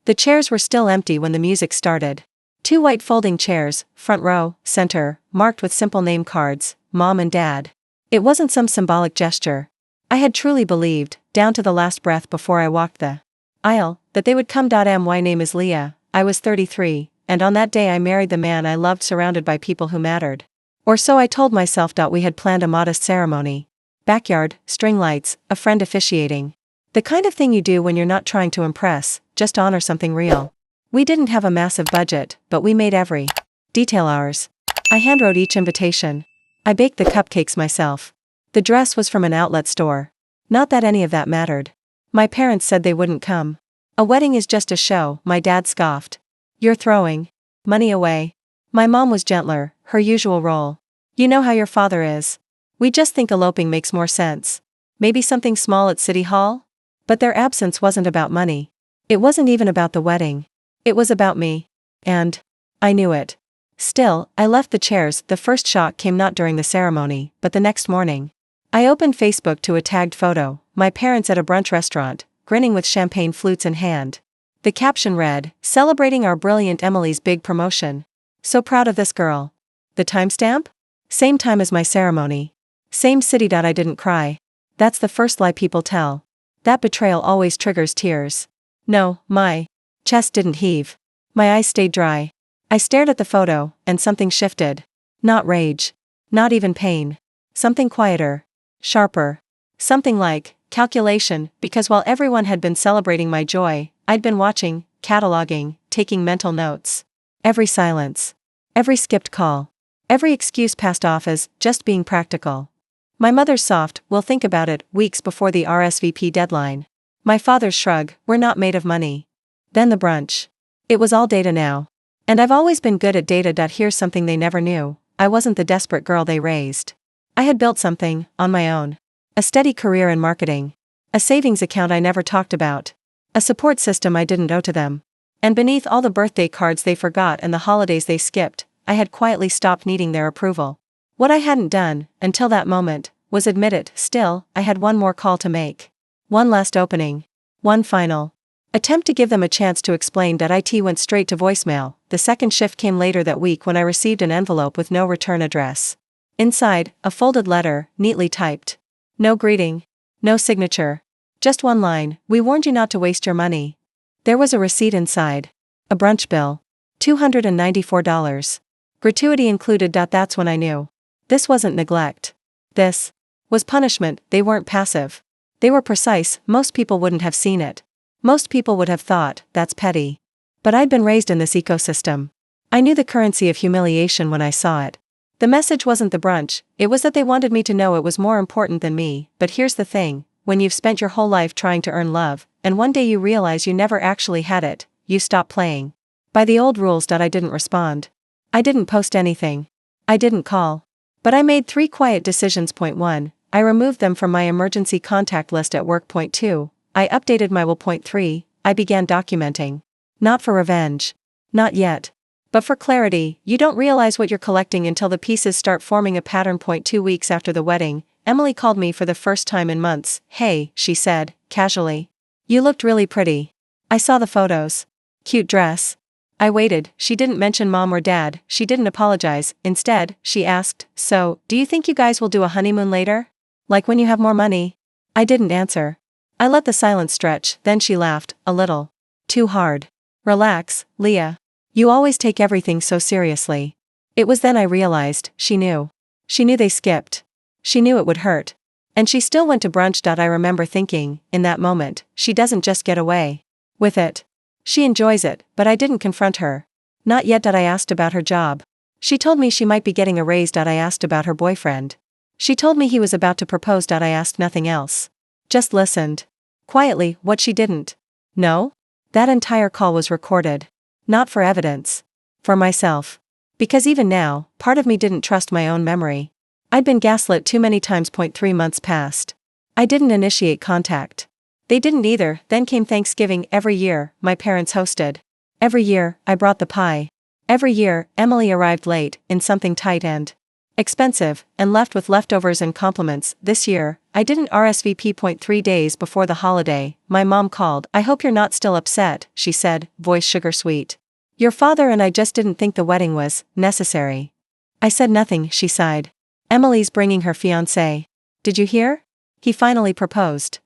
The chairs were still empty when the music started. 2 white folding chairs, front row, center, marked with simple name cards, Mom and Dad. It wasn't some symbolic gesture. I had truly believed, down to the last breath before I walked the aisle, that they would come. My name is Leah, I was 33, and on that day I married the man I loved, surrounded by people who mattered. Or so I told myself. We had planned a modest ceremony. Backyard, string lights, a friend officiating. The kind of thing you do when you're not trying to impress, just honor something real. We didn't have a massive budget, but we made every detail ours. I handwrote each invitation. I baked the cupcakes myself. The dress was from an outlet store. Not that any of that mattered. My parents said they wouldn't come. A wedding is just a show, my dad scoffed. You're throwing money away. My mom was gentler, her usual role. You know how your father is. We just think eloping makes more sense. Maybe something small at City Hall? But their absence wasn't about money. It wasn't even about the wedding. It was about me. And I knew it. Still, I left the chairs. The first shock came not during the ceremony, but the next morning. I opened Facebook to a tagged photo, my parents at a brunch restaurant, grinning with champagne flutes in hand. The caption read, "Celebrating our brilliant Emily's big promotion. So proud of this girl." The timestamp? Same time as my ceremony. Same city. I didn't cry. That's the first lie people tell. That betrayal always triggers tears. No, my chest didn't heave. My eyes stayed dry. I stared at the photo, and something shifted. Not rage. Not even pain. Something quieter. Sharper. Something like calculation, because while everyone had been celebrating my joy, I'd been watching, cataloging, taking mental notes. Every silence. Every skipped call. Every excuse passed off as just being practical. My mother's soft, "We'll think about it," weeks before the RSVP deadline. My father's shrug, "We're not made of money." Then the brunch. It was all data now. And I've always been good at data. Here's something they never knew. I wasn't the desperate girl they raised. I had built something, on my own. A steady career in marketing. A savings account I never talked about. A support system I didn't owe to them. And beneath all the birthday cards they forgot and the holidays they skipped, I had quietly stopped needing their approval. What I hadn't done, until that moment, was admit it. Still, I had one more call to make. One last opening. One final attempt to give them a chance to explain. It went straight to voicemail. The second shift came later that week when I received an envelope with no return address. Inside, a folded letter, neatly typed. No greeting. No signature. Just one line, "We warned you not to waste your money." There was a receipt inside. A brunch bill. $294. Gratuity included. That's when I knew. This wasn't neglect. This was punishment. They weren't passive. They were precise. Most people wouldn't have seen it. Most people would have thought, "That's petty." But I'd been raised in this ecosystem. I knew the currency of humiliation when I saw it. The message wasn't the brunch, it was that they wanted me to know it was more important than me. But here's the thing, when you've spent your whole life trying to earn love, and one day you realize you never actually had it, you stop playing by the old rules. I didn't respond. I didn't post anything. I didn't call. But I made 3 quiet decisions. Point 1, I removed them from my emergency contact list at work. Point 2, I updated my will. Point 3, I began documenting. Not for revenge. Not yet. But for clarity. You don't realize what you're collecting until the pieces start forming a pattern. Point 2 weeks after the wedding, Emily called me for the first time in months. "Hey," she said, casually. "You looked really pretty. I saw the photos. Cute dress." I waited. She didn't mention Mom or Dad. She didn't apologize. Instead, she asked, "So, do you think you guys will do a honeymoon later? Like when you have more money?" I didn't answer. I let the silence stretch. Then she laughed, a little too hard. "Relax, Leah. You always take everything so seriously." It was then I realized, she knew. She knew they skipped. She knew it would hurt. And she still went to brunch. I remember thinking, in that moment, she doesn't just get away with it. She enjoys it, but I didn't confront her. Not yet. I asked about her job. She told me she might be getting a raise. I asked about her boyfriend. She told me he was about to propose. I asked nothing else. Just listened. Quietly. What she didn't know? That entire call was recorded. Not for evidence. For myself. Because even now, part of me didn't trust my own memory. I'd been gaslit too many times. 3 months passed. I didn't initiate contact. They didn't either. Then came Thanksgiving. Every year, my parents hosted. Every year, I brought the pie. Every year, Emily arrived late, in something tight and Expensive, and left with leftovers and compliments. This year, I didn't RSVP. 3 days before the holiday, my mom called. "I hope you're not still upset," she said, voice sugar sweet. "Your father and I just didn't think the wedding was necessary." I said nothing, she sighed. "Emily's bringing her fiancé. Did you hear? He finally proposed."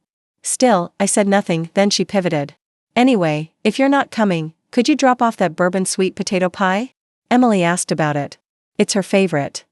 Still, I said nothing, then she pivoted. "Anyway, if you're not coming, could you drop off that bourbon sweet potato pie? Emily asked about it. It's her favorite."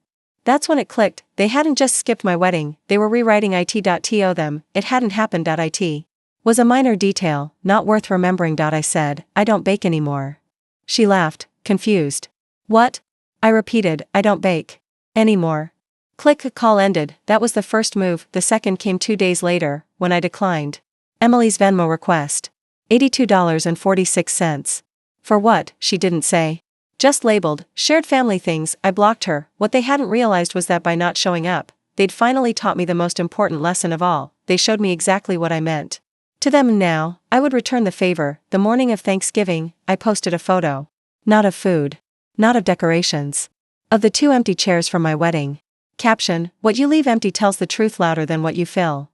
That's when it clicked. They hadn't just skipped my wedding, they were rewriting it.to them, it hadn't happened. It was a minor detail, not worth remembering. I said, "I don't bake anymore." She laughed, confused. "What?" I repeated, "I don't bake anymore." Click, a call ended. That was the first move. The second came 2 days later, when I declined Emily's Venmo request. $82.46. For what, she didn't say. Just labeled, shared family things. I blocked her. What they hadn't realized was that by not showing up, they'd finally taught me the most important lesson of all. They showed me exactly what I meant to them. Now, I would return the favor. The morning of Thanksgiving, I posted a photo. Not of food. Not of decorations. Of the 2 empty chairs from my wedding. Caption, "What you leave empty tells the truth louder than what you fill."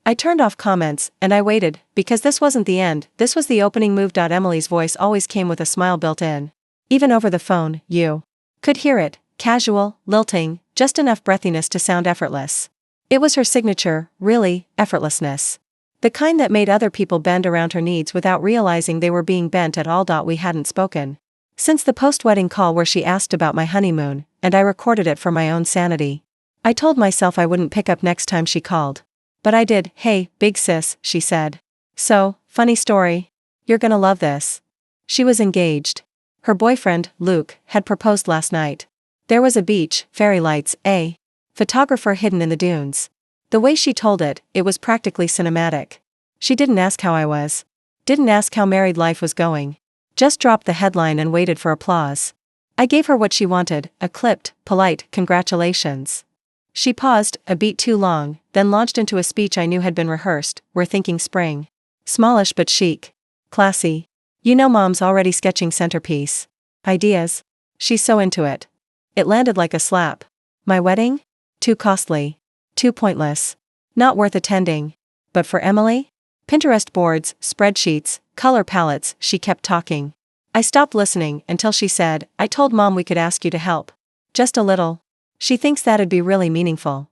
I turned off comments, and I waited, because this wasn't the end, this was the opening move. Emily's voice always came with a smile built in. Even over the phone, you could hear it, casual, lilting, just enough breathiness to sound effortless. It was her signature, really, effortlessness. The kind that made other people bend around her needs without realizing they were being bent at all. We hadn't spoken since the post-wedding call where she asked about my honeymoon, and I recorded it for my own sanity. I told myself I wouldn't pick up next time she called. But I did. "Hey, big sis," she said. "So, funny story. You're gonna love this." She was engaged. Her boyfriend, Luke, had proposed last night. There was a beach, fairy lights, a photographer hidden in the dunes. The way she told it, it was practically cinematic. She didn't ask how I was. Didn't ask how married life was going. Just dropped the headline and waited for applause. I gave her what she wanted, a clipped, polite, "Congratulations." She paused, a beat too long, then launched into a speech I knew had been rehearsed. "We're thinking spring. Smallish but chic. Classy. You know mom's already sketching centerpiece ideas. She's so into it." It landed like a slap. My wedding? Too costly. Too pointless. Not worth attending. But for Emily? Pinterest boards, spreadsheets, color palettes. She kept talking. I stopped listening until she said, "I told mom we could ask you to help. Just a little. She thinks that'd be really meaningful."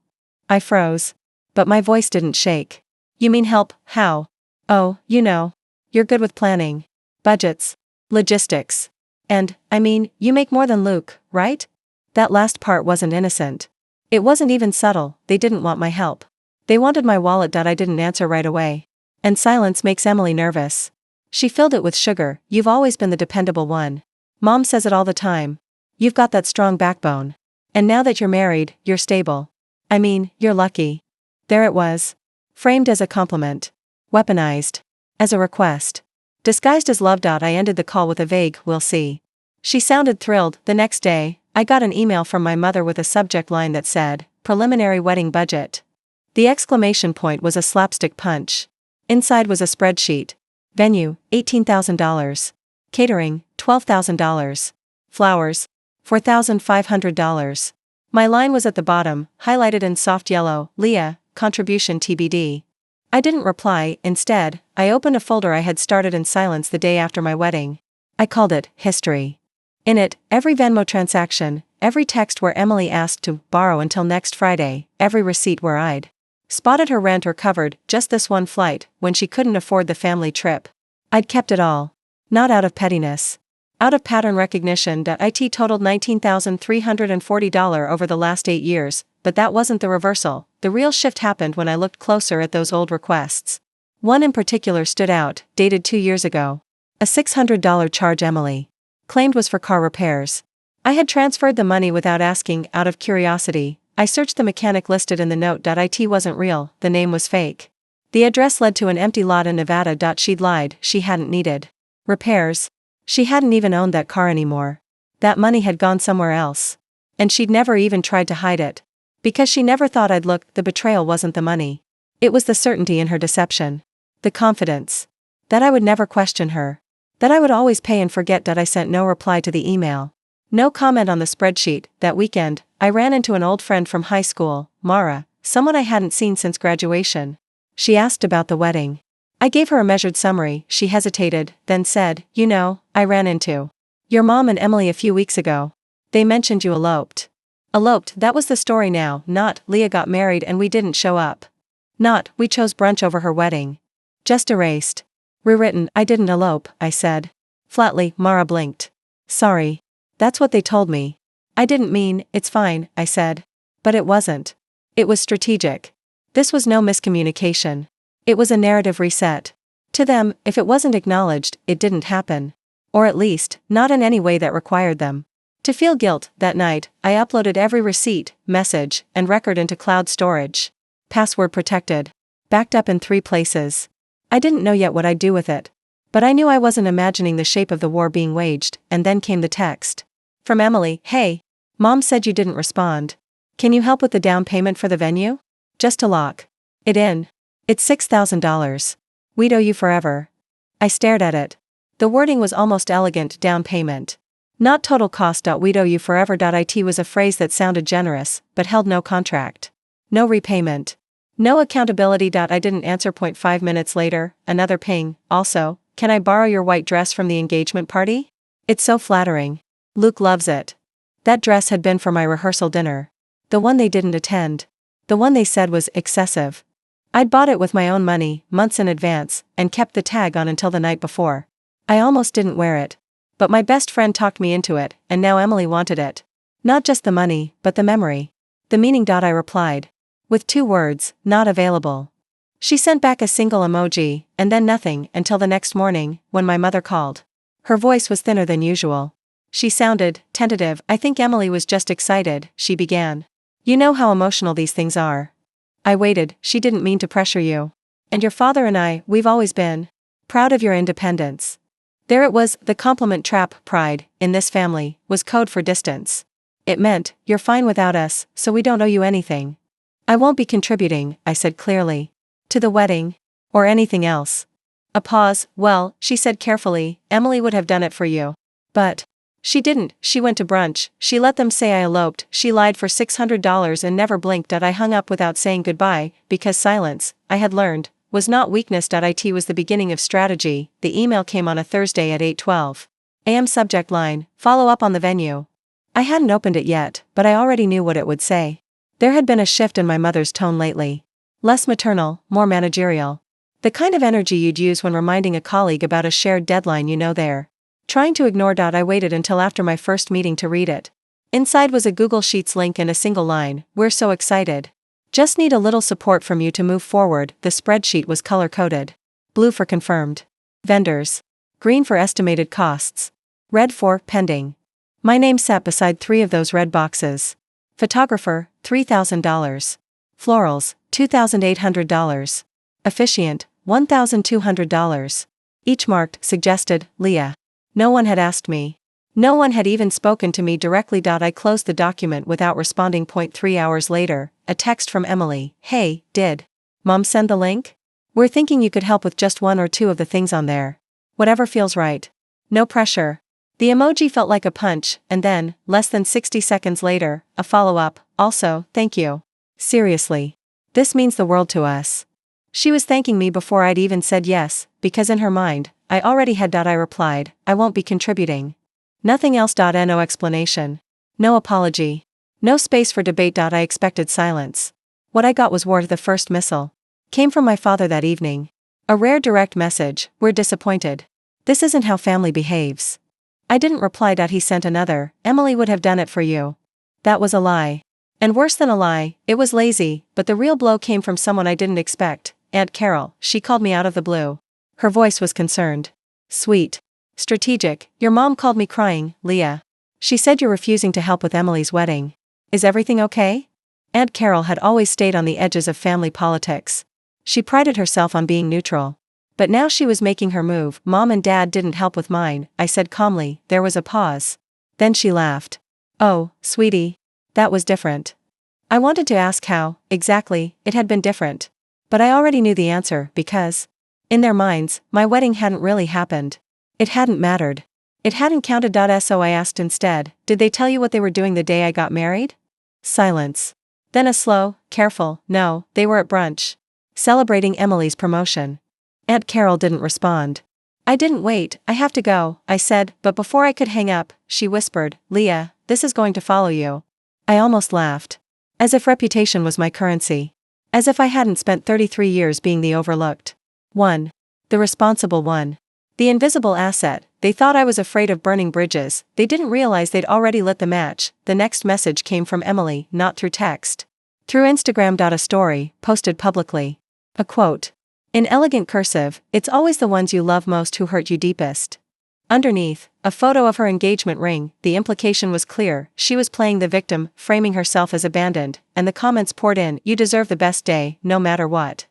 I froze. But my voice didn't shake. "You mean help, how?" "Oh, you know. You're good with planning. Budgets. Logistics. And, I mean, you make more than Luke, right?" That last part wasn't innocent. It wasn't even subtle. They didn't want my help. They wanted my wallet. I didn't answer right away. And silence makes Emily nervous. She filled it with sugar. "You've always been the dependable one. Mom says it all the time. You've got that strong backbone. And now that you're married, you're stable. I mean, you're lucky." There it was. Framed as a compliment. Weaponized. As a request. Disguised as love. I ended the call with a vague, "We'll see." She sounded thrilled. The next day, I got an email from my mother with a subject line that said, "Preliminary wedding budget." The exclamation point was a slapstick punch. Inside was a spreadsheet. Venue, $18,000. Catering, $12,000. Flowers, $4,500. My line was at the bottom, highlighted in soft yellow, "Leah, contribution TBD." I didn't reply. Instead, I opened a folder I had started in silence the day after my wedding. I called it History. In it, every Venmo transaction, every text where Emily asked to borrow until next Friday, every receipt where I'd spotted her rent or covered just this one flight when she couldn't afford the family trip. I'd kept it all. Not out of pettiness. Out of pattern recognition. It totaled $19,340 over the last 8 years, but that wasn't the reversal. The real shift happened when I looked closer at those old requests. One in particular stood out, dated 2 years ago. A $600 charge Emily claimed was for car repairs. I had transferred the money without asking, out of curiosity. I searched the mechanic listed in the note. It wasn't real, the name was fake. The address led to an empty lot in Nevada. She'd lied, she hadn't needed repairs. She hadn't even owned that car anymore. That money had gone somewhere else. And she'd never even tried to hide it. Because she never thought I'd look. The betrayal wasn't the money. It was the certainty in her deception. The confidence. That I would never question her. That I would always pay and forget. I sent no reply to the email. No comment on the spreadsheet. That weekend, I ran into an old friend from high school, Mara, someone I hadn't seen since graduation. She asked about the wedding. I gave her a measured summary. She hesitated, then said, "You know, I ran into your mom and Emily a few weeks ago. They mentioned you eloped." Eloped, that was the story now, not, Leah got married and we didn't show up. Not, we chose brunch over her wedding. Just erased. Rewritten, I didn't elope, I said. Flatly, Mara blinked. Sorry. That's what they told me. I didn't mean, it's fine, I said. But it wasn't. It was strategic. This was no miscommunication. It was a narrative reset. To them, if it wasn't acknowledged, it didn't happen. Or at least, not in any way that required them. To feel guilt, that night, I uploaded every receipt, message, and record into cloud storage. Password protected. Backed up in 3 places. I didn't know yet what I'd do with it. But I knew I wasn't imagining the shape of the war being waged, and then came the text. From Emily, "Hey. Mom said you didn't respond. Can you help with the down payment for the venue? Just to lock it in. It's $6,000. We'd owe you forever." I stared at it. The wording was almost elegant, down payment. Not total cost. We'd owe you forever. It was a phrase that sounded generous, but held no contract. No repayment. No accountability. I didn't answer. 5 minutes later, another ping. Also, "Can I borrow your white dress from the engagement party? It's so flattering. Luke loves it." That dress had been for my rehearsal dinner. The one they didn't attend. The one they said was excessive. I'd bought it with my own money, months in advance, and kept the tag on until the night before. I almost didn't wear it. But my best friend talked me into it, and now Emily wanted it. Not just the money, but the memory. The meaning. I replied. With 2 words, not available. She sent back a single emoji, and then nothing until the next morning, when my mother called. Her voice was thinner than usual. She sounded tentative. "I think Emily was just excited," she began. "You know how emotional these things are." I waited. "She didn't mean to pressure you. And your father and I, we've always been proud of your independence." There it was, the compliment trap. Pride, in this family, was code for distance. It meant, "You're fine without us, so we don't owe you anything." "I won't be contributing," I said clearly. "To the wedding? Or anything else?" A pause. "Well," she said carefully, "Emily would have done it for you. But she didn't. She went to brunch. She let them say I eloped. She lied for $600 and never blinked." I hung up without saying goodbye, because silence, I had learned, was not weakness. It was the beginning of strategy. The email came on a Thursday at 8:12 a.m. Subject line, "Follow up on the venue." I hadn't opened it yet, but I already knew what it would say. There had been a shift in my mother's tone lately. Less maternal, more managerial. The kind of energy you'd use when reminding a colleague about a shared deadline. They're trying to ignore. I waited until after my first meeting to read it. Inside was a Google Sheets link and a single line, "We're so excited. Just need a little support from you to move forward." The spreadsheet was color-coded. Blue for confirmed vendors. Green for estimated costs. Red for pending. My name sat beside 3 of those red boxes. Photographer, $3,000. Florals, $2,800. Officiant, $1,200. Each marked, suggested, Leah. No one had asked me. No one had even spoken to me directly. I closed the document without responding. 3 hours later, a text from Emily. "Hey, did Mom send the link? We're thinking you could help with just 1 or 2 of the things on there. Whatever feels right. No pressure." The emoji felt like a punch, and then, less than 60 seconds later, a follow-up. "Also, thank you. Seriously. This means the world to us." She was thanking me before I'd even said yes, because in her mind, I already had. I replied, "I won't be contributing." Nothing else. No explanation. No apology. No space for debate. I expected silence. What I got was war. The first missile came from my father that evening. A rare direct message, "We're disappointed. This isn't how family behaves." I didn't reply. He sent another, "Emily would have done it for you." That was a lie. And worse than a lie, it was lazy, but the real blow came from someone I didn't expect. Aunt Carol. She called me out of the blue. Her voice was concerned. Sweet. Strategic. "Your mom called me crying, Leah. She said you're refusing to help with Emily's wedding. Is everything okay?" Aunt Carol had always stayed on the edges of family politics. She prided herself on being neutral. But now she was making her move. "Mom and Dad didn't help with mine," I said calmly. There was a pause. Then she laughed. "Oh, sweetie. That was different." I wanted to ask how, exactly, it had been different. But I already knew the answer, because, in their minds, my wedding hadn't really happened. It hadn't mattered. It hadn't counted. So I asked instead, "Did they tell you what they were doing the day I got married?" Silence. Then a slow, careful, no, they were at brunch. Celebrating Emily's promotion. Aunt Carol didn't respond. I didn't wait, I have to go, I said, but before I could hang up, she whispered, Leah, this is going to follow you. I almost laughed. As if reputation was my currency. As if I hadn't spent 33 years being the overlooked one. The responsible one. The invisible asset. They thought I was afraid of burning bridges, they didn't realize they'd already lit the match. The next message came from Emily, not through text. Through Instagram. A story, posted publicly. A quote. In elegant cursive, it's always the ones you love most who hurt you deepest. Underneath, a photo of her engagement ring. The implication was clear, she was playing the victim, framing herself as abandoned, and the comments poured in, you deserve the best day, no matter what.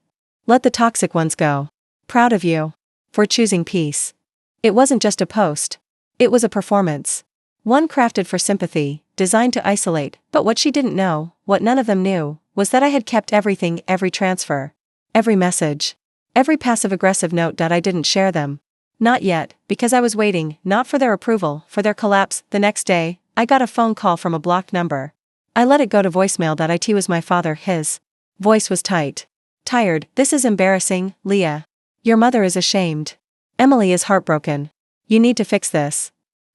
Let the toxic ones go. Proud of you. For choosing peace. It wasn't just a post. It was a performance. One crafted for sympathy, designed to isolate, but what she didn't know, what none of them knew, was that I had kept everything, every transfer. Every message. Every passive-aggressive note. I didn't share them. Not yet, because I was waiting, not for their approval, for their collapse. The next day, I got a phone call from a blocked number. I let it go to voicemail. It was my father, his voice was tight. Tired, this is embarrassing, Leah. Your mother is ashamed. Emily is heartbroken. You need to fix this.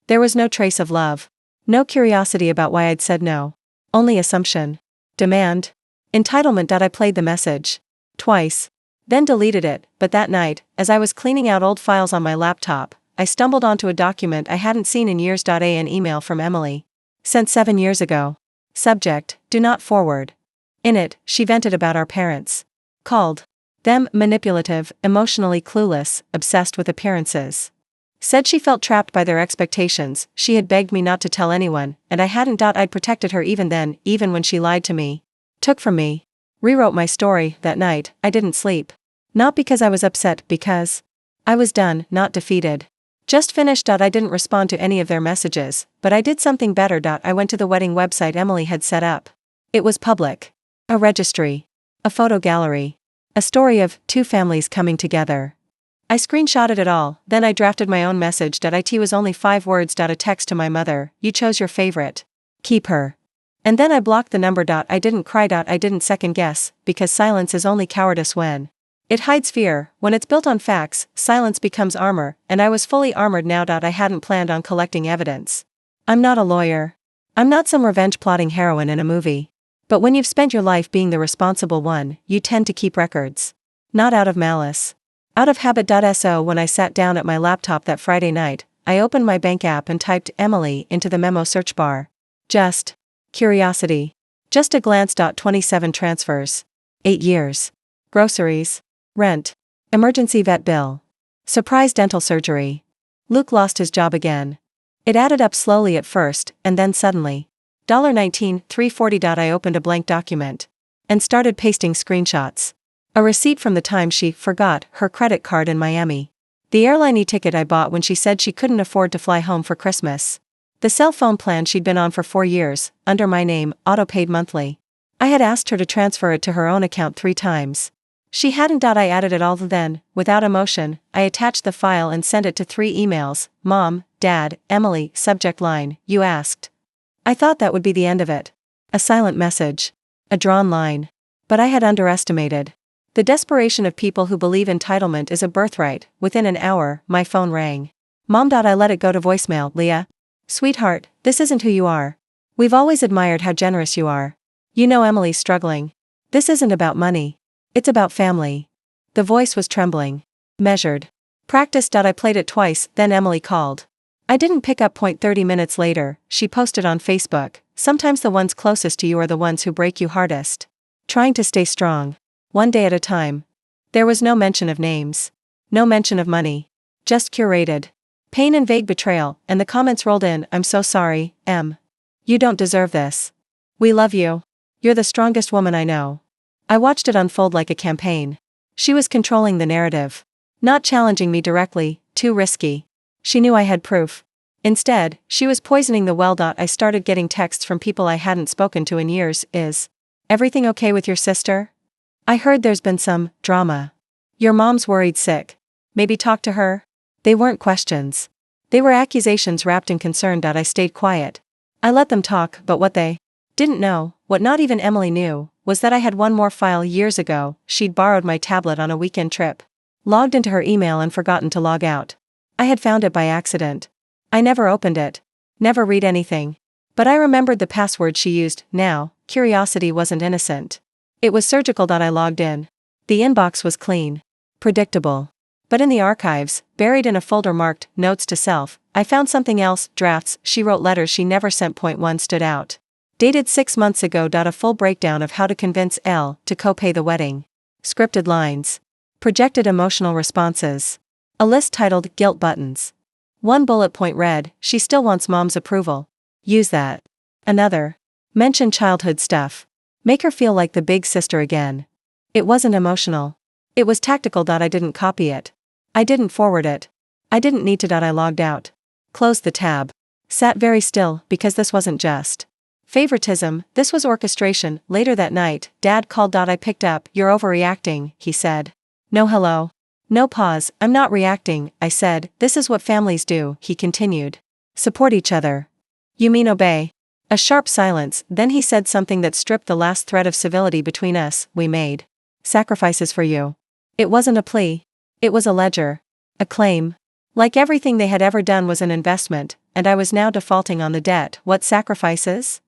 There was no trace of love. No curiosity about why I'd said no. Only assumption. Demand. Entitlement. I played the message. Twice. Then deleted it, but that night, as I was cleaning out old files on my laptop, I stumbled onto a document I hadn't seen in years. An email from Emily. Sent 7 years ago. Subject, do not forward. In it, she vented about our parents. Called them manipulative, emotionally clueless, obsessed with appearances. Said she felt trapped by their expectations, she had begged me not to tell anyone, and I hadn't. I'd protected her even then, even when she lied to me. Took from me. Rewrote my story. That night, I didn't sleep. Not because I was upset, because I was done, not defeated. Just finished. I didn't respond to any of their messages, but I did something better. I went to the wedding website Emily had set up. It was public. A registry. A photo gallery. A story of 2 families coming together. I screenshotted it all, then I drafted my own message. It was only 5 words. A text to my mother, you chose your favorite. Keep her. And then I blocked the number. I didn't cry. I didn't second guess, because silence is only cowardice when it hides fear. When it's built on facts, silence becomes armor, and I was fully armored now. I hadn't planned on collecting evidence. I'm not a lawyer. I'm not some revenge-plotting heroine in a movie. But when you've spent your life being the responsible one, you tend to keep records. Not out of malice. Out of habit. So when I sat down at my laptop that Friday night, I opened my bank app and typed Emily into the memo search bar. Just curiosity. Just a glance. 27 transfers. 8 years. Groceries. Rent. Emergency vet bill. Surprise dental surgery. Luke lost his job again. It added up slowly at first, and then suddenly. $19,340. I opened a blank document. And started pasting screenshots. A receipt from the time she forgot her credit card in Miami. The airline e-ticket I bought when she said she couldn't afford to fly home for Christmas. The cell phone plan she'd been on for 4 years, under my name, auto-paid monthly. I had asked her to transfer it to her own account 3 times. She hadn't. I added it all. Then, without emotion, I attached the file and sent it to 3 emails, Mom, Dad, Emily, subject line, you asked. I thought that would be the end of it. A silent message. A drawn line. But I had underestimated the desperation of people who believe entitlement is a birthright. Within an hour, my phone rang. Mom. I let it go to voicemail. Leah. Sweetheart, this isn't who you are. We've always admired how generous you are. You know Emily's struggling. This isn't about money. It's about family. The voice was trembling. Measured. Practiced. I played it twice, then Emily called. I didn't pick up. 30 minutes later, she posted on Facebook, sometimes the ones closest to you are the ones who break you hardest. Trying to stay strong. One day at a time. There was no mention of names. No mention of money. Just curated pain and vague betrayal, and the comments rolled in, I'm so sorry, Em. You don't deserve this. We love you. You're the strongest woman I know. I watched it unfold like a campaign. She was controlling the narrative. Not challenging me directly, too risky. She knew I had proof. Instead, she was poisoning the well. I started getting texts from people I hadn't spoken to in years. Is everything okay with your sister? I heard there's been some drama. Your mom's worried sick. Maybe talk to her? They weren't questions. They were accusations wrapped in concern. I stayed quiet. I let them talk, but what they Didn't know, what not even Emily knew, was that I had one more file years ago. She'd borrowed my tablet on a weekend trip. Logged into her email and forgotten to log out. I had found it by accident. I never opened it. Never read anything. But I remembered the password she used. Now, curiosity wasn't innocent. It was surgical. I logged in. The inbox was clean. Predictable. But in the archives, buried in a folder marked Notes to Self, I found something else. Drafts she wrote, letters she never sent. Point 1 stood out. Dated 6 months ago. A full breakdown of how to convince L to co-pay the wedding. Scripted lines. Projected emotional responses. A list titled Guilt Buttons. One bullet point read, she still wants mom's approval. Use that. Another. Mention childhood stuff. Make her feel like the big sister again. It wasn't emotional. It was tactical. I didn't copy it. I didn't forward it. I didn't need to. I logged out. Closed the tab. Sat very still, because this wasn't just favoritism, this was orchestration. Later that night, Dad called. I picked up. You're overreacting, he said. No hello. No pause. I'm not reacting, I said. This is what families do, he continued. Support each other. You mean obey? A sharp silence, then he said something that stripped the last thread of civility between us. We made sacrifices for you. It wasn't a plea. It was a ledger. A claim. Like everything they had ever done was an investment, and I was now defaulting on the debt. What sacrifices?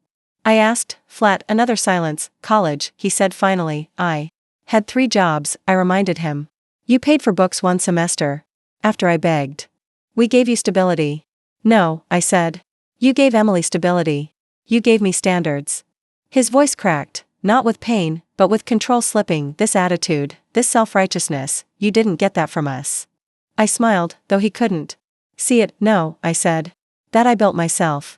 I asked, flat. Another silence. College, he said finally. I had 3 jobs, I reminded him. You paid for books 1 semester. After I begged. We gave you stability. No, I said. You gave Emily stability. You gave me standards. His voice cracked, not with pain, but with control slipping. This attitude, this self-righteousness, you didn't get that from us. I smiled, though he couldn't see it. No, I said. That I built myself.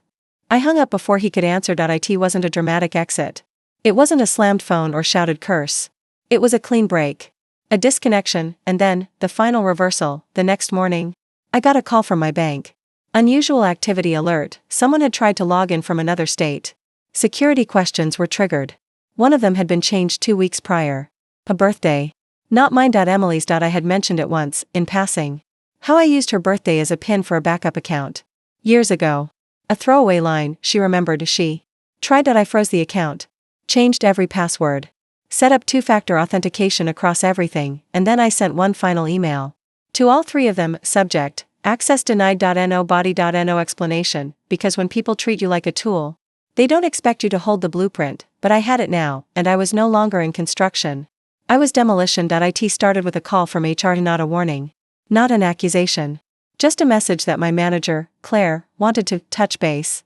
I hung up before he could answer. It wasn't a dramatic exit. It wasn't a slammed phone or shouted curse. It was a clean break. A disconnection, and then, the final reversal. The next morning, I got a call from my bank. Unusual activity alert. Someone had tried to log in from another state. Security questions were triggered. One of them had been changed 2 weeks prior. A birthday. Not mine. Emily's. I had mentioned it once, in passing. How I used her birthday as a pin for a backup account. Years ago. A throwaway line, she remembered. She tried. I froze the account. Changed every password. Set up 2-factor authentication across everything, and then I sent one final email. To all 3 of them. Subject, access denied. No body.no explanation, because when people treat you like a tool, they don't expect you to hold the blueprint, but I had it now, and I was no longer in construction. I was demolition. It started with a call from HR, not a warning. Not an accusation. Just a message that my manager, Claire, wanted to touch base.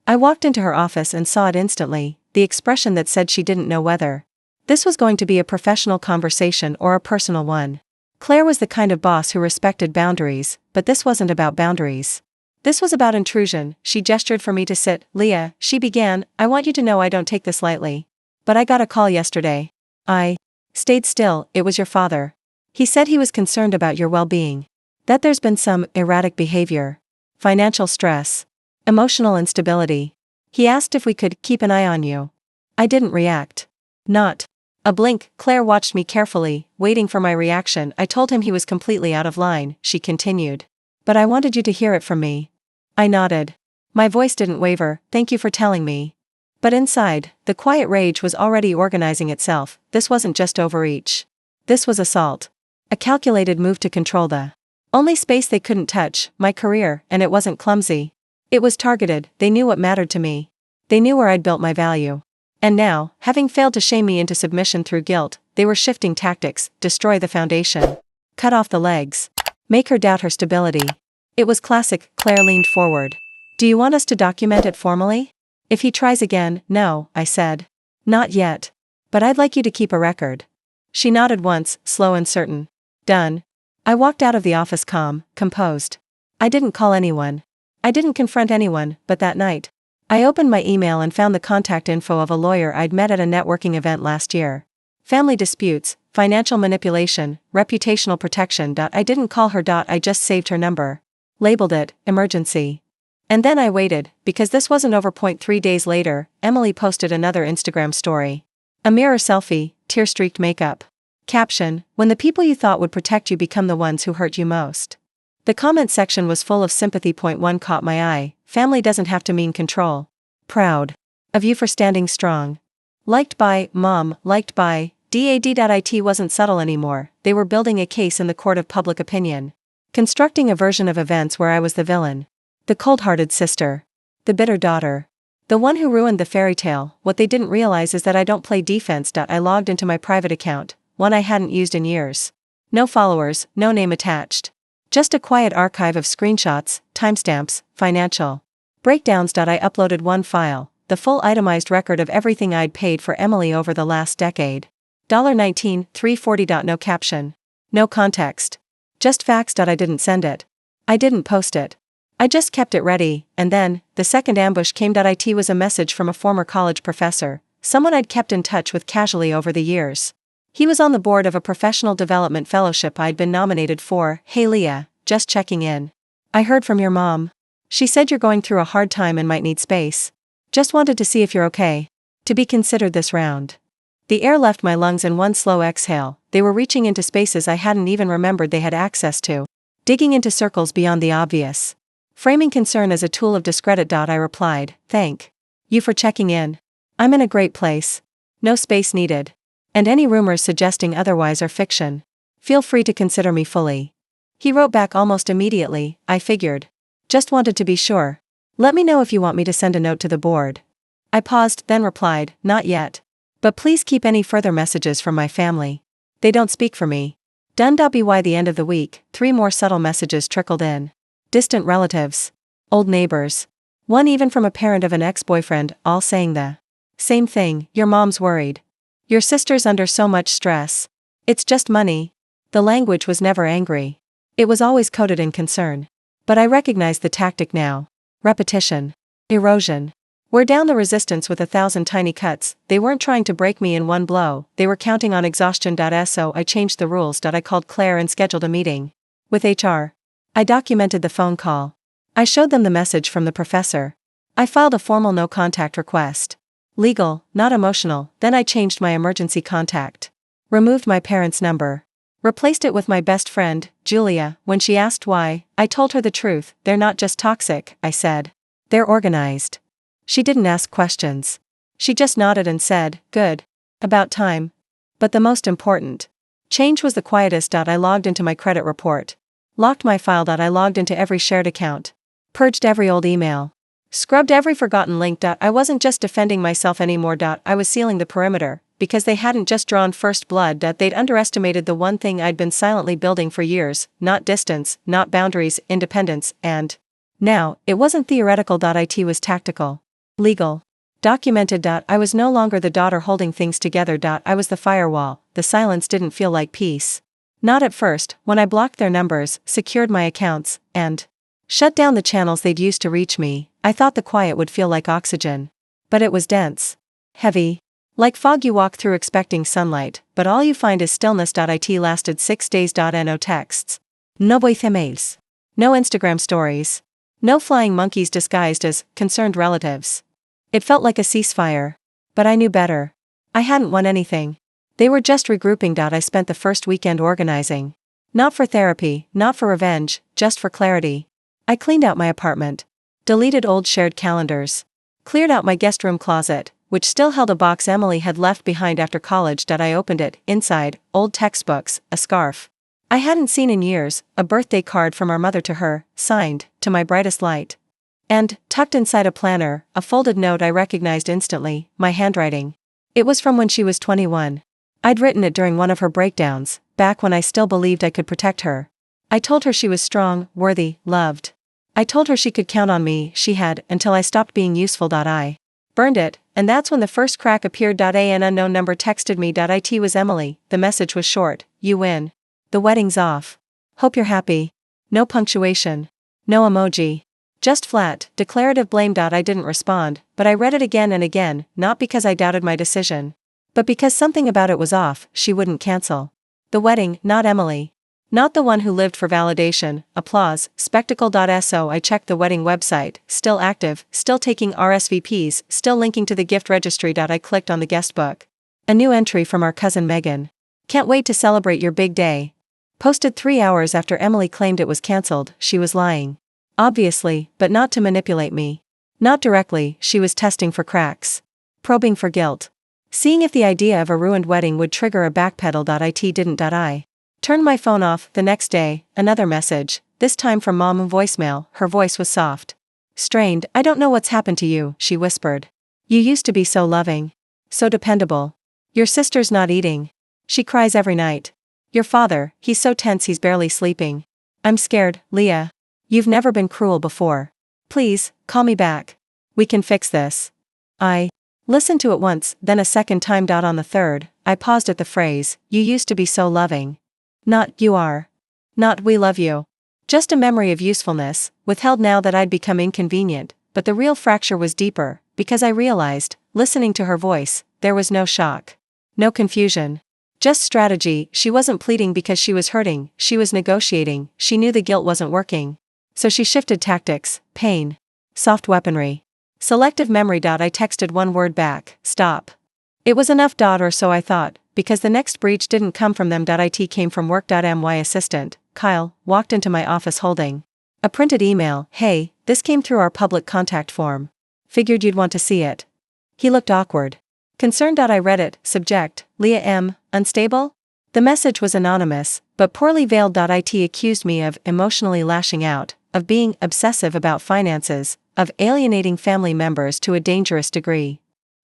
I walked into her office and saw it instantly, the expression that said she didn't know whether this was going to be a professional conversation or a personal one. Claire was the kind of boss who respected boundaries, but this wasn't about boundaries. This was about intrusion. She gestured for me to sit. Leah, she began, I want you to know I don't take this lightly. But I got a call yesterday. I stayed still. It was your father. He said he was concerned about your well-being. That there's been some erratic behavior. Financial stress. Emotional instability. He asked if we could keep an eye on you. I didn't react. Not a blink. Claire watched me carefully, waiting for my reaction. I told him he was completely out of line, she continued. But I wanted you to hear it from me. I nodded. My voice didn't waver. Thank you for telling me. But inside, the quiet rage was already organizing itself. This wasn't just overreach. This was assault. A calculated move to control the only space they couldn't touch, my career, and it wasn't clumsy. It was targeted. They knew what mattered to me. They knew where I'd built my value. And now, having failed to shame me into submission through guilt, they were shifting tactics. Destroy the foundation. Cut off the legs. Make her doubt her stability. It was classic. Claire leaned forward. Do you want us to document it formally? If he tries again, no, I said. Not yet. But I'd like you to keep a record. She nodded once, slow and certain. Done. I walked out of the office calm, composed. I didn't call anyone. I didn't confront anyone, but that night, I opened my email and found the contact info of a lawyer I'd met at a networking event last year. Family disputes, financial manipulation, reputational protection. I didn't call her. I just saved her number. Labeled it, emergency. And then I waited, because this wasn't over. 3 days later, Emily posted another Instagram story. A mirror selfie, tear-streaked makeup. Caption, when the people you thought would protect you become the ones who hurt you most. The comment section was full of sympathy. 1 caught my eye. Family doesn't have to mean control. Proud. Of you for standing strong. Liked by, Mom, liked by, Dad. It wasn't subtle anymore, they were building a case in the court of public opinion. Constructing a version of events where I was the villain. The cold-hearted sister. The bitter daughter. The one who ruined the fairy tale. What they didn't realize is that I don't play defense. I logged into my private account, one I hadn't used in years. No followers, no name attached. Just a quiet archive of screenshots, timestamps, financial breakdowns. I uploaded one file, the full itemized record of everything I'd paid for Emily over the last decade. $19,340. No caption. No context. Just facts. I didn't send it. I didn't post it. I just kept it ready, and then, the second ambush came. It was a message from a former college professor, someone I'd kept in touch with casually over the years. He was on the board of a professional development fellowship I'd been nominated for. Hey Leah, just checking in. I heard from your mom. She said you're going through a hard time and might need space. Just wanted to see if you're okay. To be considered this round. The air left my lungs in one slow exhale. They were reaching into spaces I hadn't even remembered they had access to. Digging into circles beyond the obvious. Framing concern as a tool of discredit. I replied, thank you for checking in. I'm in a great place. No space needed. And any rumors suggesting otherwise are fiction. Feel free to consider me fully. He wrote back almost immediately, I figured. Just wanted to be sure. Let me know if you want me to send a note to the board. I paused, then replied, not yet. But please keep any further messages from my family. They don't speak for me. Done. By the end of the week, 3 more subtle messages trickled in. Distant relatives. Old neighbors. One even from a parent of an ex-boyfriend, all saying the same thing, your mom's worried. Your sister's under so much stress. It's just money. The language was never angry. It was always coded in concern. But I recognized the tactic now. Repetition. Erosion. Wear down the resistance with 1,000 tiny cuts. They weren't trying to break me in one blow, they were counting on exhaustion. So I changed the rules. I called Claire and scheduled a meeting. With HR. I documented the phone call. I showed them the message from the professor. I filed a formal no contact request. Legal, not emotional. Then I changed my emergency contact. Removed my parents' number. Replaced it with my best friend, Julia. When she asked why, I told her the truth. They're not just toxic, I said. They're organized. She didn't ask questions. She just nodded and said, good. About time. But the most important change was the quietest. I logged into my credit report. Locked my file. I logged into every shared account. Purged every old email. Scrubbed every forgotten link. I wasn't just defending myself anymore. I was sealing the perimeter, because they hadn't just drawn first blood. They'd underestimated the one thing I'd been silently building for years, not distance, not boundaries, independence, and now, it wasn't theoretical. It was tactical. Legal. Documented. I was no longer the daughter holding things together. I was the firewall. The silence didn't feel like peace. Not at first, when I blocked their numbers, secured my accounts, and shut down the channels they'd used to reach me. I thought the quiet would feel like oxygen. But it was dense. Heavy. Like fog you walk through expecting sunlight, but all you find is stillness. It lasted 6 days. No texts. No voice emails. No Instagram stories. No flying monkeys disguised as concerned relatives. It felt like a ceasefire. But I knew better. I hadn't won anything. They were just regrouping. I spent the first weekend organizing. Not for therapy, not for revenge, just for clarity. I cleaned out my apartment. Deleted old shared calendars. Cleared out my guest room closet, which still held a box Emily had left behind after college. I opened it. Inside, old textbooks, a scarf I hadn't seen in years, a birthday card from our mother to her, signed, to my brightest light. And, tucked inside a planner, a folded note I recognized instantly, my handwriting. It was from when she was 21. I'd written it during one of her breakdowns, back when I still believed I could protect her. I told her she was strong, worthy, loved. I told her she could count on me. She had, until I stopped being useful. I burned it, and that's when the first crack appeared. An unknown number texted me. It was Emily. The message was short, you win. The wedding's off. Hope you're happy. No punctuation. No emoji. Just flat, declarative blame. I didn't respond, but I read it again and again, not because I doubted my decision, but because something about it was off. She wouldn't cancel. The wedding, not Emily. Not the one who lived for validation, applause, spectacle. So I checked the wedding website, still active, still taking RSVPs, still linking to the gift registry. I clicked on the guest book. A new entry from our cousin Megan. Can't wait to celebrate your big day. Posted 3 hours after Emily claimed it was cancelled. She was lying. Obviously, but not to manipulate me. Not directly, she was testing for cracks. Probing for guilt. Seeing if the idea of a ruined wedding would trigger a backpedal. It didn't. I turned my phone off. The next day, another message, this time from Mom. Voicemail. Her voice was soft. Strained. I don't know what's happened to you, she whispered. You used to be so loving. So dependable. Your sister's not eating. She cries every night. Your father, he's so tense he's barely sleeping. I'm scared, Leah. You've never been cruel before. Please, call me back. We can fix this. I listened to it once, then a second time. On the third, I paused at the phrase, you used to be so loving. Not, you are. Not, we love you. Just a memory of usefulness, withheld now that I'd become inconvenient, but the real fracture was deeper, because I realized, listening to her voice, there was no shock. No confusion. Just strategy. She wasn't pleading because she was hurting, she was negotiating. She knew the guilt wasn't working. So she shifted tactics, pain. Soft weaponry. Selective memory. I texted one word back, stop. It was enough. Or so I thought, because the next breach didn't come from them. It came from work. My assistant, Kyle, walked into my office holding a printed email. Hey, this came through our public contact form. Figured you'd want to see it. He looked awkward. Concerned. I read it. Subject, Leah M., unstable? The message was anonymous, but poorly veiled. It accused me of emotionally lashing out, of being obsessive about finances, of alienating family members to a dangerous degree.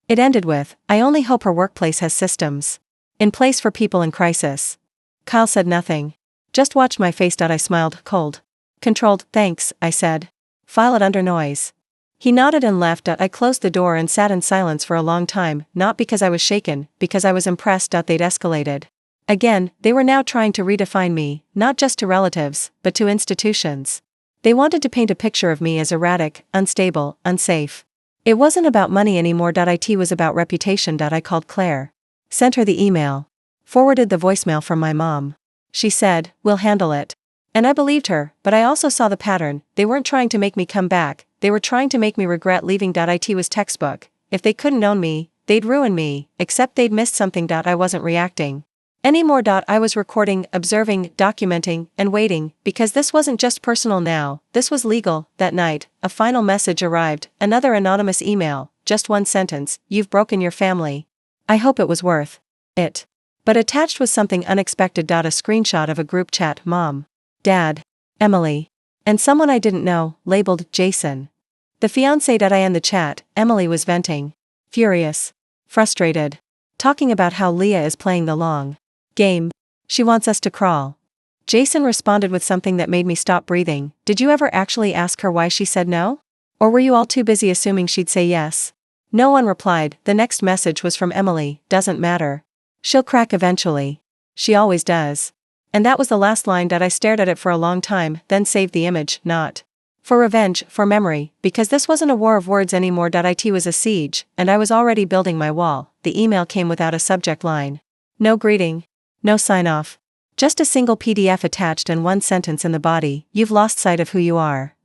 It ended with, I only hope her workplace has systems in place for people in crisis. Kyle said nothing. Just watched my face. I smiled, cold. Controlled. Thanks, I said. File it under noise. He nodded and left. I closed the door and sat in silence for a long time, not because I was shaken, because I was impressed. They'd escalated. Again, they were now trying to redefine me, not just to relatives, but to institutions. They wanted to paint a picture of me as erratic, unstable, unsafe. It wasn't about money anymore. It was about reputation. I called Claire. Sent her the email. Forwarded the voicemail from my mom. She said, we'll handle it. And I believed her, but I also saw the pattern. They weren't trying to make me come back, they were trying to make me regret leaving. It was textbook. If they couldn't own me, they'd ruin me, except they'd missed something. I wasn't reacting anymore. I was recording, observing, documenting, and waiting, because this wasn't just personal now, this was legal. That night, a final message arrived, another anonymous email, just one sentence, you've broken your family. I hope it was worth it. But attached was something unexpected. A screenshot of a group chat, Mom, Dad, Emily, and someone I didn't know, labeled Jason. The fiancé. I in the chat, Emily was venting. Furious. Frustrated. Talking about how Leah is playing the long game. She wants us to crawl. Jason responded with something that made me stop breathing. Did you ever actually ask her why she said no? Or were you all too busy assuming she'd say yes? No one replied. The next message was from Emily, doesn't matter. She'll crack eventually. She always does. And that was the last line. I stared at it for a long time, then saved the image, not for revenge, for memory, because this wasn't a war of words anymore. It was a siege, and I was already building my wall. The email came without a subject line. No greeting. No sign-off. Just a single PDF attached and one sentence in the body, you've lost sight of who you are.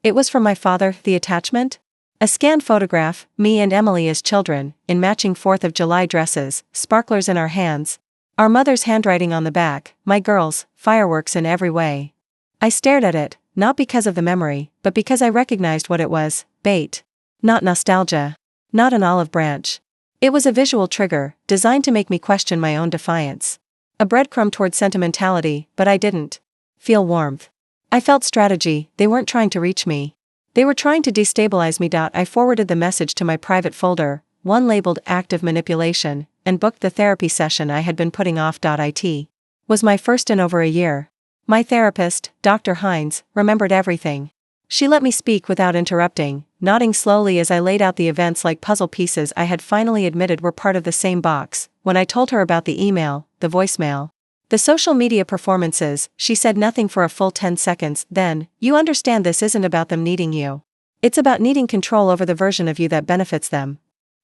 It was from my father. The attachment? A scanned photograph, me and Emily as children, in matching 4th of July dresses, sparklers in our hands. Our mother's handwriting on the back, my girls, fireworks in every way. I stared at it, not because of the memory, but because I recognized what it was, bait. Not nostalgia. Not an olive branch. It was a visual trigger, designed to make me question my own defiance. A breadcrumb toward sentimentality, but I didn't feel warmth. I felt strategy. They weren't trying to reach me. They were trying to destabilize me. I forwarded the message to my private folder, one labeled active manipulation, and booked the therapy session I had been putting off. It was my first in over a year. My therapist, Dr. Hines, remembered everything. She let me speak without interrupting, nodding slowly as I laid out the events like puzzle pieces I had finally admitted were part of the same box. When I told her about the email, the voicemail, the social media performances, she said nothing for a full 10 seconds. Then, you understand this isn't about them needing you. It's about needing control over the version of you that benefits them.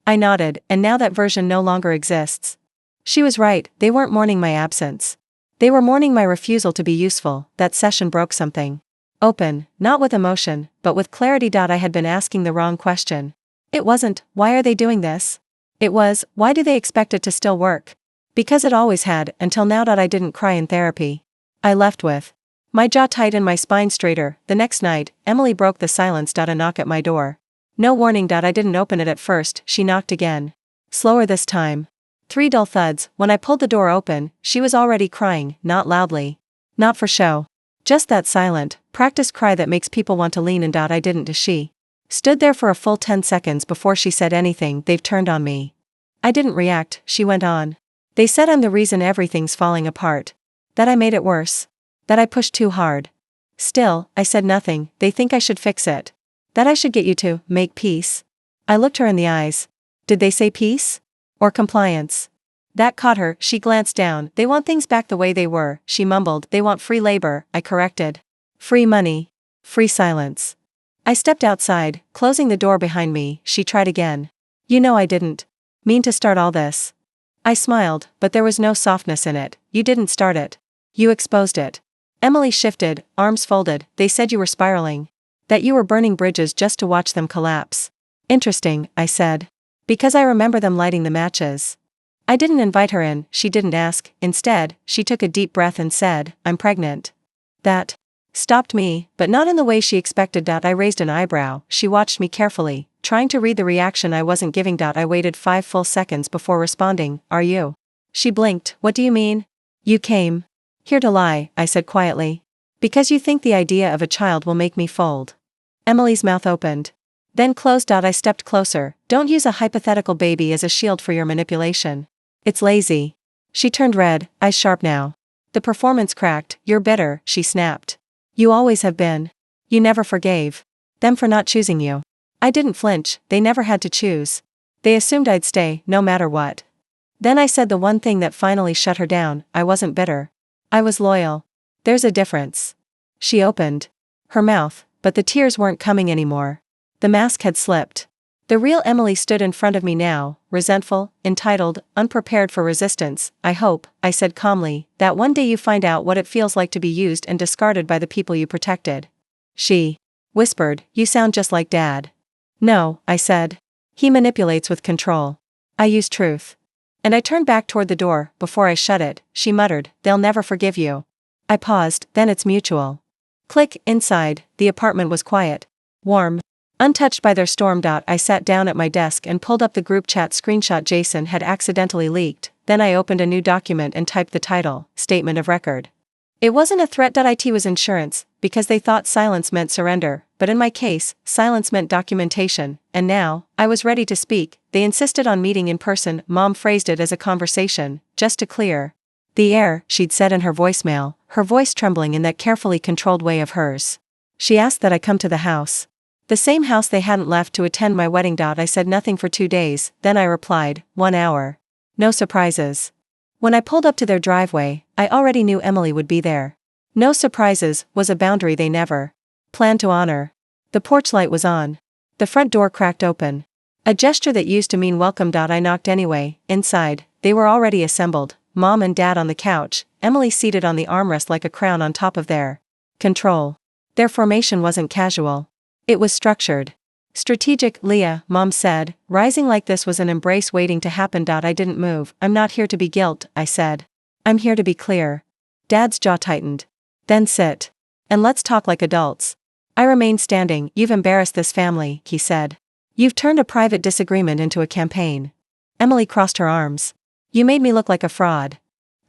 I nodded, and now that version no longer exists. She was right, they weren't mourning my absence. They were mourning my refusal to be useful. That session broke something. Open, not with emotion, but with clarity. I had been asking the wrong question. It wasn't, why are they doing this? It was, why do they expect it to still work? Because it always had, until now. I didn't cry in therapy. I left with my jaw tight and my spine straighter. The next night, Emily broke the silence. A knock at my door. No warning. I didn't open it at first. She knocked again. Slower this time. 3 dull thuds. When I pulled the door open, she was already crying, not loudly. Not for show. Just that silent, practiced cry that makes people want to lean in. I didn't. She stood there for a full 10 seconds before she said anything. They've turned on me. I didn't react, she went on. They said I'm the reason everything's falling apart. That I made it worse. That I pushed too hard. Still, I said nothing. They think I should fix it. That I should get you to make peace. I looked her in the eyes. Did they say peace? Or compliance? That caught her. She glanced down. They want things back the way they were, she mumbled. They want free labor, I corrected. Free money. Free silence. I stepped outside, closing the door behind me. She tried again. You know I didn't mean to start all this. I smiled, but there was no softness in it. You didn't start it. You exposed it. Emily shifted, arms folded. They said you were spiraling. That you were burning bridges just to watch them collapse. Interesting, I said. Because I remember them lighting the matches. I didn't invite her in, she didn't ask. Instead, she took a deep breath and said, I'm pregnant. That stopped me, but not in the way she expected. I raised an eyebrow. She watched me carefully, trying to read the reaction I wasn't giving. I waited 5 full seconds before responding. Are you? She blinked. What do you mean? You came here to lie, I said quietly. Because you think the idea of a child will make me fold. Emily's mouth opened. Then closed. I stepped closer. Don't use a hypothetical baby as a shield for your manipulation. It's lazy. She turned red, eyes sharp now. The performance cracked. You're bitter, she snapped. You always have been. You never forgave them for not choosing you. I didn't flinch. They never had to choose. They assumed I'd stay, no matter what. Then I said the one thing that finally shut her down. I wasn't bitter. I was loyal. There's a difference. She opened her mouth, but the tears weren't coming anymore. The mask had slipped. The real Emily stood in front of me now, resentful, entitled, unprepared for resistance. I hope, I said calmly, that one day you find out what it feels like to be used and discarded by the people you protected. She whispered, you sound just like Dad. No, I said. He manipulates with control. I use truth. And I turned back toward the door. Before I shut it, she muttered, they'll never forgive you. I paused, then it's mutual. Click. Inside, the apartment was quiet. Warm. Untouched by their storm. I sat down at my desk and pulled up the group chat screenshot Jason had accidentally leaked. Then I opened a new document and typed the title, Statement of Record. It wasn't a threat. It was insurance, because they thought silence meant surrender, but in my case, silence meant documentation, and now, I was ready to speak. They insisted on meeting in person. Mom phrased it as a conversation, just to clear the air, she'd said in her voicemail, her voice trembling in that carefully controlled way of hers. She asked that I come to the house. The same house they hadn't left to attend my wedding. I said nothing for 2 days, then I replied, 1 hour. No surprises. When I pulled up to their driveway, I already knew Emily would be there. No surprises was a boundary they never planned to honor. The porch light was on. The front door cracked open. A gesture that used to mean welcome. I knocked anyway. Inside, they were already assembled, Mom and Dad on the couch, Emily seated on the armrest like a crown on top of their control. Their formation wasn't casual. It was structured. Strategic. Leah, Mom said, rising like this was an embrace waiting to happen. I didn't move. I'm not here to be guilt, I said. I'm here to be clear. Dad's jaw tightened. Then sit. And let's talk like adults. I remained standing. You've embarrassed this family, he said. You've turned a private disagreement into a campaign. Emily crossed her arms. You made me look like a fraud.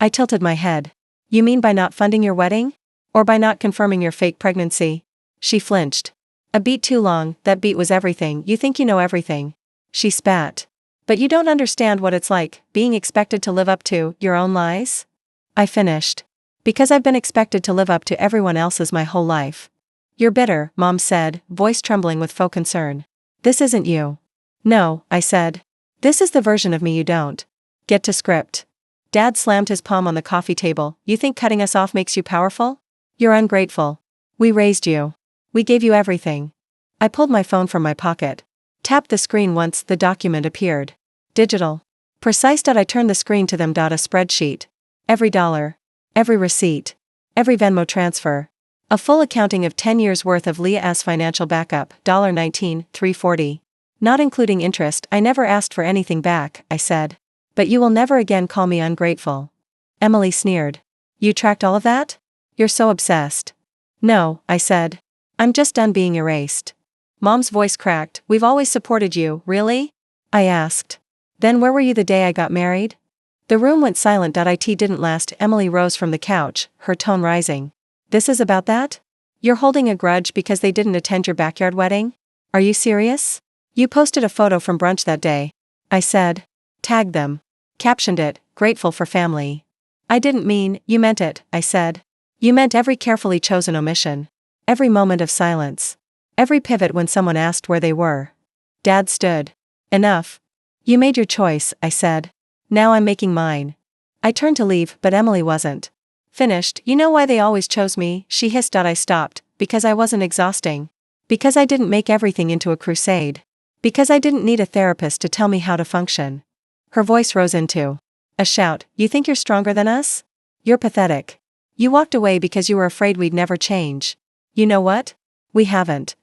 I tilted my head. You mean by not funding your wedding? Or by not confirming your fake pregnancy? She flinched. A beat too long. That beat was everything. You think you know everything. She spat. But you don't understand what it's like, being expected to live up to your own lies? I finished. Because I've been expected to live up to everyone else's my whole life. You're bitter, Mom said, voice trembling with faux concern. This isn't you. No, I said. This is the version of me you don't get to script. Dad slammed his palm on the coffee table. You think cutting us off makes you powerful? You're ungrateful. We raised you. We gave you everything. I pulled my phone from my pocket. Tapped the screen once. The document appeared. Digital. Precise. I turned the screen to them. A spreadsheet. Every dollar. Every receipt. Every Venmo transfer. A full accounting of 10 years worth of Leah's financial backup. $19,340. Not including interest. I never asked for anything back, I said. But you will never again call me ungrateful. Emily sneered. You tracked all of that? You're so obsessed. No, I said. I'm just done being erased. Mom's voice cracked. We've always supported you, really? I asked. Then where were you the day I got married? The room went silent. It didn't last. Emily rose from the couch, her tone rising. This is about that? You're holding a grudge because they didn't attend your backyard wedding? Are you serious? You posted a photo from brunch that day. I said. Tagged them. Captioned it, grateful for family. I didn't mean, you meant it, I said. You meant every carefully chosen omission. Every moment of silence. Every pivot when someone asked where they were. Dad stood. Enough. You made your choice, I said. Now I'm making mine. I turned to leave, but Emily wasn't finished. You know why they always chose me, she hissed. I stopped, because I wasn't exhausting. Because I didn't make everything into a crusade. Because I didn't need a therapist to tell me how to function. Her voice rose into a shout. You think you're stronger than us? You're pathetic. You walked away because you were afraid we'd never change. You know what? We haven't.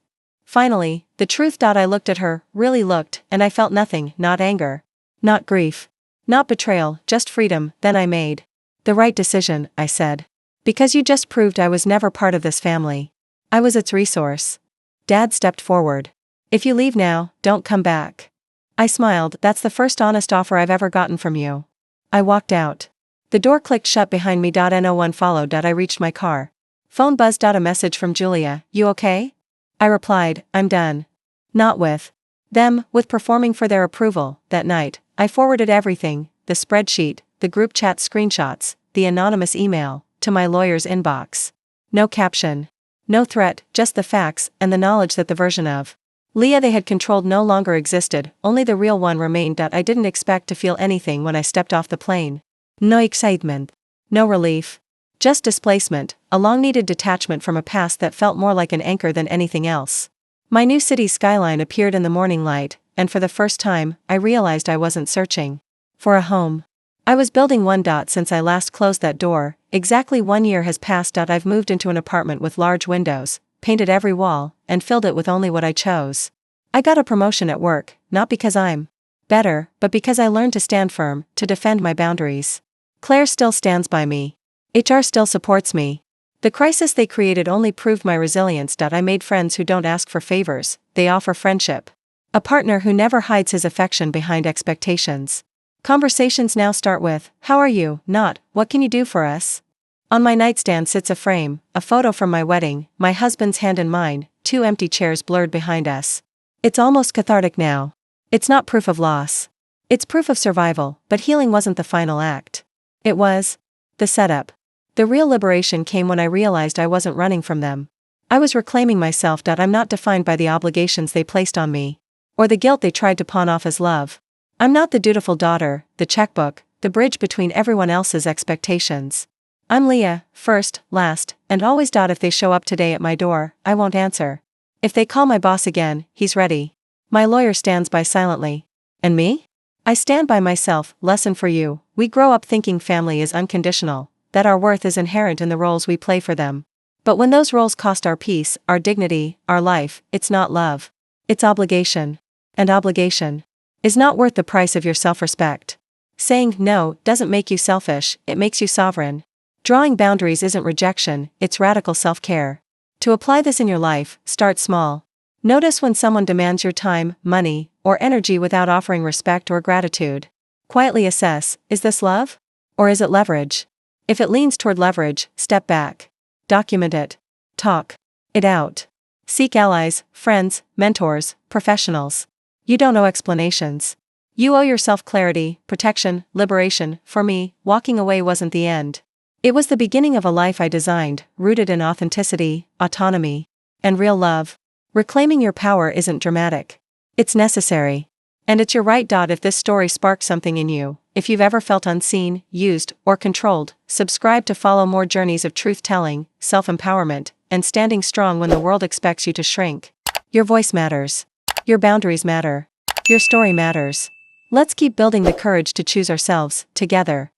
Finally, the truth. I looked at her, really looked, and I felt nothing, not anger. Not grief. Not betrayal, just freedom. Then I made the right decision, I said. Because you just proved I was never part of this family. I was its resource. Dad stepped forward. If you leave now, don't come back. I smiled. That's the first honest offer I've ever gotten from you. I walked out. The door clicked shut behind me. No one followed. I reached my car. Phone buzzed. A message from Julia. You okay? I replied, I'm done. Not with them, with performing for their approval. That night, I forwarded everything, the spreadsheet, the group chat screenshots, the anonymous email, to my lawyer's inbox. No caption. No threat, just the facts, and the knowledge that the version of Leah they had controlled no longer existed, only the real one remained. I didn't expect to feel anything when I stepped off the plane. No excitement. No relief. Just displacement, a long-needed detachment from a past that felt more like an anchor than anything else. My new city's skyline appeared in the morning light, and for the first time, I realized I wasn't searching for a home. I was building one. Since I last closed that door, exactly 1 year has passed. I've moved into an apartment with large windows, painted every wall, and filled it with only what I chose. I got a promotion at work, not because I'm better, but because I learned to stand firm, to defend my boundaries. Claire still stands by me. HR still supports me. The crisis they created only proved my resilience. I made friends who don't ask for favors, they offer friendship. A partner who never hides his affection behind expectations. Conversations now start with, how are you, not, what can you do for us? On my nightstand sits a frame, a photo from my wedding, my husband's hand in mine, 2 empty chairs blurred behind us. It's almost cathartic now. It's not proof of loss. It's proof of survival, but healing wasn't the final act. It was the setup. The real liberation came when I realized I wasn't running from them. I was reclaiming myself. I'm not defined by the obligations they placed on me, or the guilt they tried to pawn off as love. I'm not the dutiful daughter, the checkbook, the bridge between everyone else's expectations. I'm Leah, first, last, and always. If they show up today at my door, I won't answer. If they call my boss again, he's ready. My lawyer stands by silently. And me? I stand by myself. Lesson for you: we grow up thinking family is unconditional, that our worth is inherent in the roles we play for them. But when those roles cost our peace, our dignity, our life, it's not love. It's obligation. And obligation is not worth the price of your self-respect. Saying no doesn't make you selfish, it makes you sovereign. Drawing boundaries isn't rejection, it's radical self-care. To apply this in your life, start small. Notice when someone demands your time, money, or energy without offering respect or gratitude. Quietly assess, is this love? Or is it leverage? If it leans toward leverage, step back. Document it. Talk it out. Seek allies, friends, mentors, professionals. You don't owe explanations. You owe yourself clarity, protection, liberation. For me, walking away wasn't the end. It was the beginning of a life I designed, rooted in authenticity, autonomy, and real love. Reclaiming your power isn't dramatic. It's necessary. And it's your right. If this story sparked something in you, if you've ever felt unseen, used, or controlled, subscribe to follow more journeys of truth-telling, self-empowerment, and standing strong when the world expects you to shrink. Your voice matters. Your boundaries matter. Your story matters. Let's keep building the courage to choose ourselves, together.